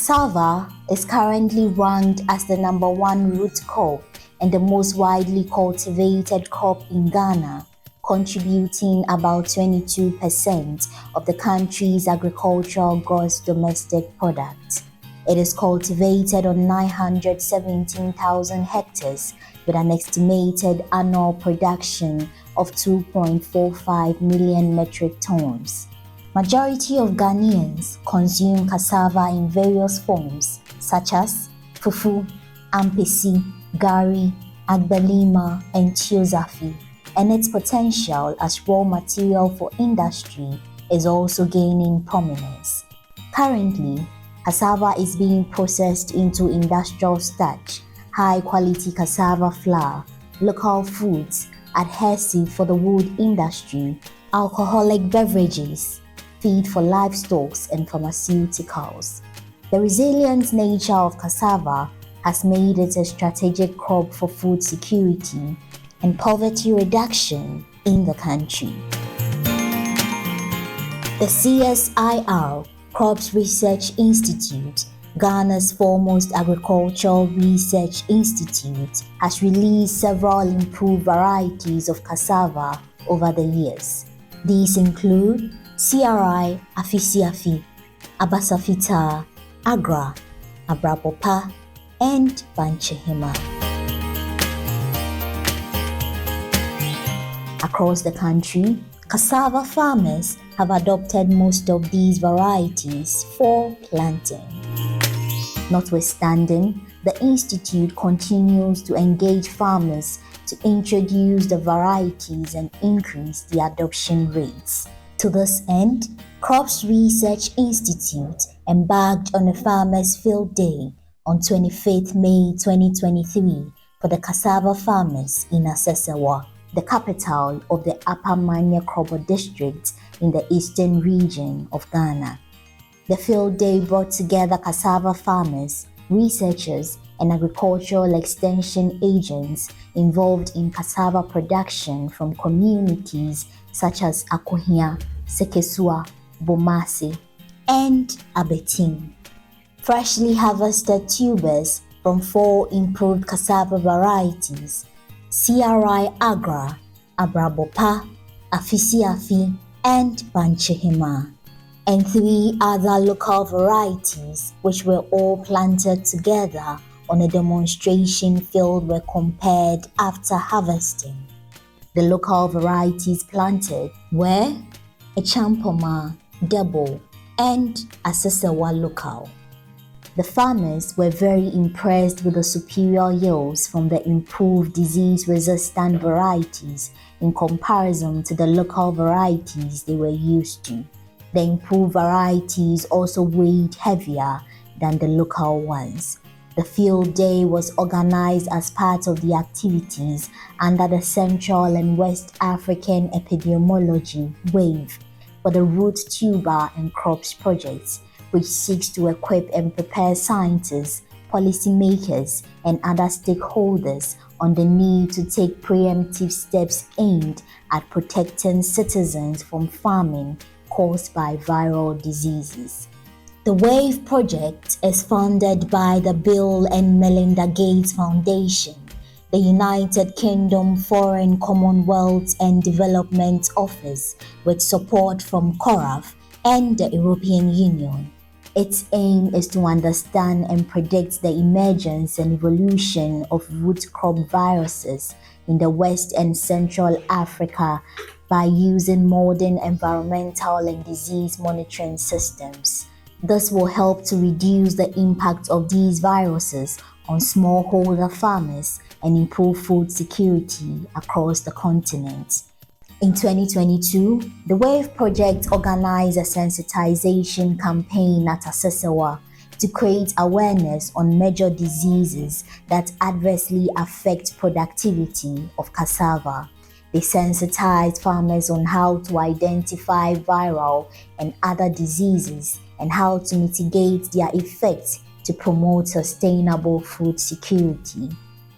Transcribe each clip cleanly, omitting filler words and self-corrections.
Cassava is currently ranked as the #1 root crop and the most widely cultivated crop in Ghana, contributing about 22% of the country's agricultural gross domestic product. It is cultivated on 917,000 hectares with an estimated annual production of 2.45 million metric tons. Majority of Ghanaians consume cassava in various forms such as fufu, ampesi, gari, agbalima, and tiozafi, and its potential as raw material for industry is also gaining prominence. Currently, cassava is being processed into industrial starch, high-quality cassava flour, local foods, adhesive for the wood industry, alcoholic beverages, feed for livestock, and pharmaceuticals. The resilient nature of cassava has made it a strategic crop for food security and poverty reduction in the country. The CSIR-Crops Research Institute, Ghana's foremost agricultural research institute, has released several improved varieties of cassava over the years. These include CRI Afisiafi, Abasafita, Agra, Abrabopa, and Banchehima. Across the country, cassava farmers have adopted most of these varieties for planting. Notwithstanding, the Institute continues to engage farmers to introduce the varieties and increase the adoption rates. To this end, Crops Research Institute embarked on a Farmers' Field Day on 25th May 2023 for the cassava farmers in Asesewa, the capital of the Upper Manya Krobo district in the eastern region of Ghana. The field day brought together cassava farmers, researchers, and agricultural extension agents involved in cassava production from communities such as Akohia, Sekesua, Bomasi, and Abetin. Freshly harvested tubers from 4 improved cassava varieties, CRI Agra, Abrabopa, Afisiafi, and Banchehima, and 3 other local varieties which were all planted together on a demonstration field were compared after harvesting. The local varieties planted were Echampoma, Debo, and Asesewa local. The farmers were very impressed with the superior yields from the improved disease-resistant varieties in comparison to the local varieties they were used to. The improved varieties also weighed heavier than the local ones. The field day was organized as part of the activities under the Central and West African Epidemiology WAVE for the Root Tuber and Crops projects, which seeks to equip and prepare scientists, policymakers, and other stakeholders on the need to take preemptive steps aimed at protecting citizens from famine caused by viral diseases. The WAVE project is funded by the Bill and Melinda Gates Foundation, the United Kingdom Foreign, Commonwealth and Development Office, with support from CORAF and the European Union. Its aim is to understand and predict the emergence and evolution of root crop viruses in the West and Central Africa by using modern environmental and disease monitoring systems. This will help to reduce the impact of these viruses on smallholder farmers and improve food security across the continent. In 2022, the WAVE project organized a sensitization campaign at Asesewa to create awareness on major diseases that adversely affect productivity of cassava. They sensitized farmers on how to identify viral and other diseases and how to mitigate their effects to promote sustainable food security.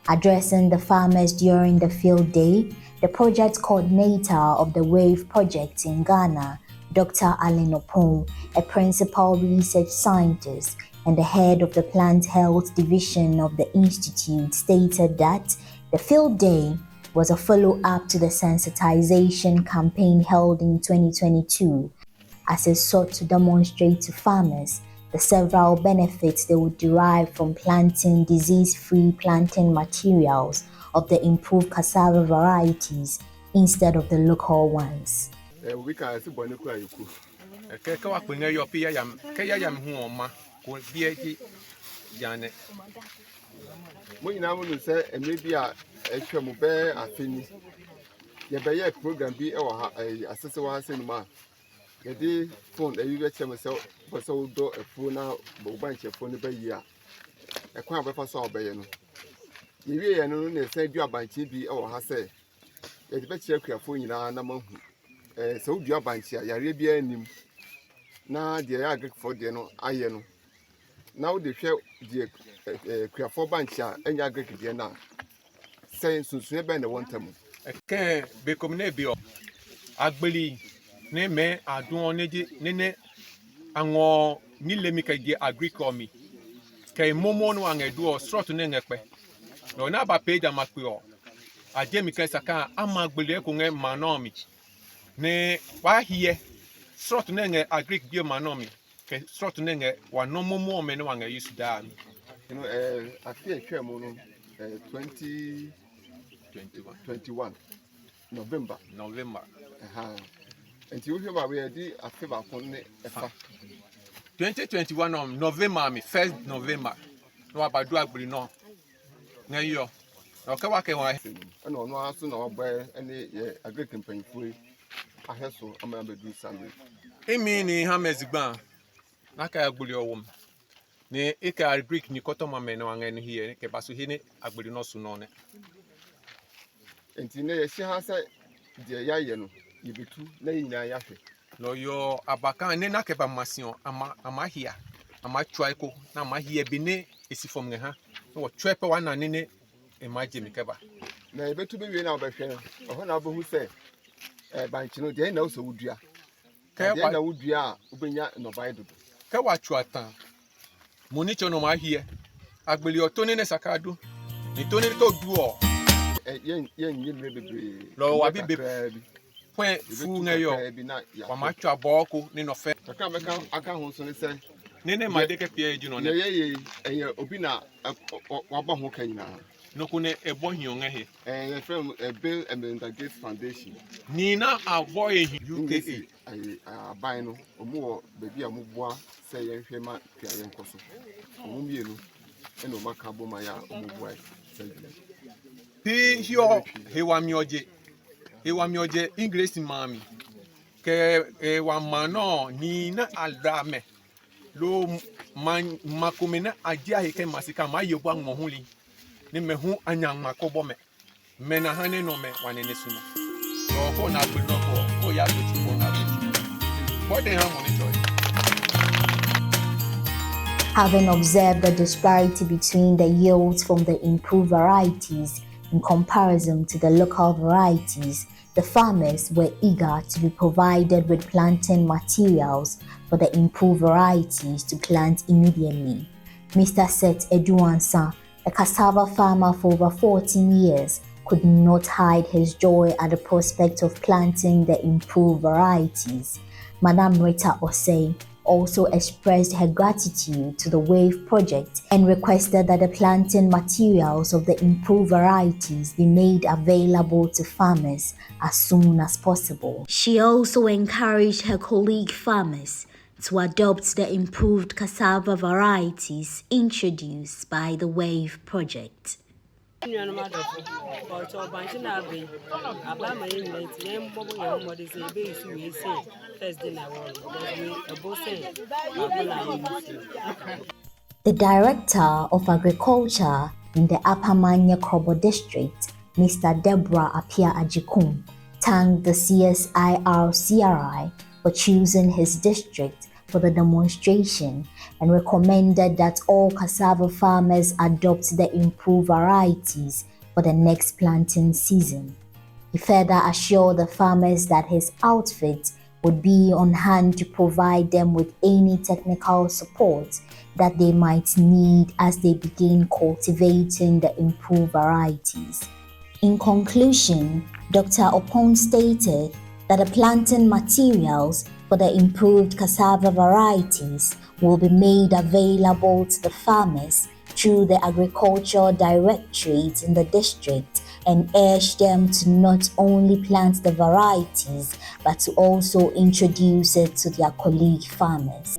Addressing the farmers during the field day, the project coordinator of the WAVE project in Ghana, Dr. Allen Opon, a principal research scientist, and the head of the Plant Health Division of the Institute stated that the field day was a follow-up to the sensitization campaign held in 2022 as it sought to demonstrate to farmers the several benefits they would derive from planting disease-free planting materials of the improved cassava varieties instead of the local ones. We can see Bonuka. When I want to say, and maybe a Chamber, I think, your program be our Asesewa cinema. The day phone, you get myself, but so do a phone now, but bunch of phone by year. A quite a saw by you. You know, said you are by TV or has said, it's better your phone in our number. So you are by here, Arabian. Now the agric for the no, I know. Now the share the Crafo Bancha and agric Diana. Saying so, never in the one time. Can't be community. I believe. Ne me adon ne ango ni lemika di agrikomi kay momo no angedu o srot ne ngekpe no na ba page amakwe o aje mi kan saka amagbele ko nge manomi ne wa hie srot ne nge agrik bio manomi kay srot ne nge wa no momo me ne wa nge yusu da mi you know I feel twemo no 2021 November and you hear we did a favor upon 2021 on November me 1st November no abadu agbri no na yo no ka wake wa no no aso na oba any agri campaign free aheso am be do salary emi ni ha mezigban na ka agbri owom ne e ka agri ni kotoma me no anga ni hie ke baso hie ni agbri no so no ne enti ne ye shi ha say de ya ye no yibitu na nyina ya hwe no yo abakan ne na ke ba masion ama hia ama twaiko na ama hia bi ne esifom ne ha no twaepe wa na ne imagine me keba na yebetu be wie na obehwe oho na obohu say banchi no de na so wudua de na wudua ubenya no baidu ke wa chuatan monicho no ma hia agbeli otoni ne sakadu ni toni to duo yen nyim bebre lo wa bi point fu nga yo wa ma twa boko ni no fe aka ho so ne say ne ma de ke pie eju no ne ye obi na wa bo ho kan nyina no ko ne ebo hion nga he from Bill and Melinda Gates Foundation ni na abo ehi UKA abai no omo baby amuboa say ye hwe ma pia ye nkoso omo mienu eno maka bo ma ya omuboa say pi hio hewa mioje English mami ke wa mano ni na aldame lo man makomena adia he ke masika ma yebu anwohuli ni mehu anyang makobo me na hane no me wanene suno so ko na gbedo ko ya to ti ko na what they have monitor. Having observed the disparity between the yields from the improved varieties in comparison to the local varieties, the farmers were eager to be provided with planting materials for the improved varieties to plant immediately. Mr. Seth Eduansa, a cassava farmer for over 14 years, could not hide his joy at the prospect of planting the improved varieties. Madam Rita Osei also expressed her gratitude to the WAVE project and requested that the planting materials of the improved varieties be made available to farmers as soon as possible. She also encouraged her colleague farmers to adopt the improved cassava varieties introduced by the WAVE project. The Director of Agriculture in the Upper Manya Krobo district, Mr. Deborah Apia Ajikum, thanked the CSIR-CRI for choosing his district for the demonstration and recommended that all cassava farmers adopt the improved varieties for the next planting season. He further assured the farmers that his outfit would be on hand to provide them with any technical support that they might need as they begin cultivating the improved varieties. In conclusion, Dr. Opon stated that the planting materials for the improved cassava varieties will be made available to the farmers through the agricultural directorate in the district and urged them to not only plant the varieties but to also introduce it to their colleague farmers.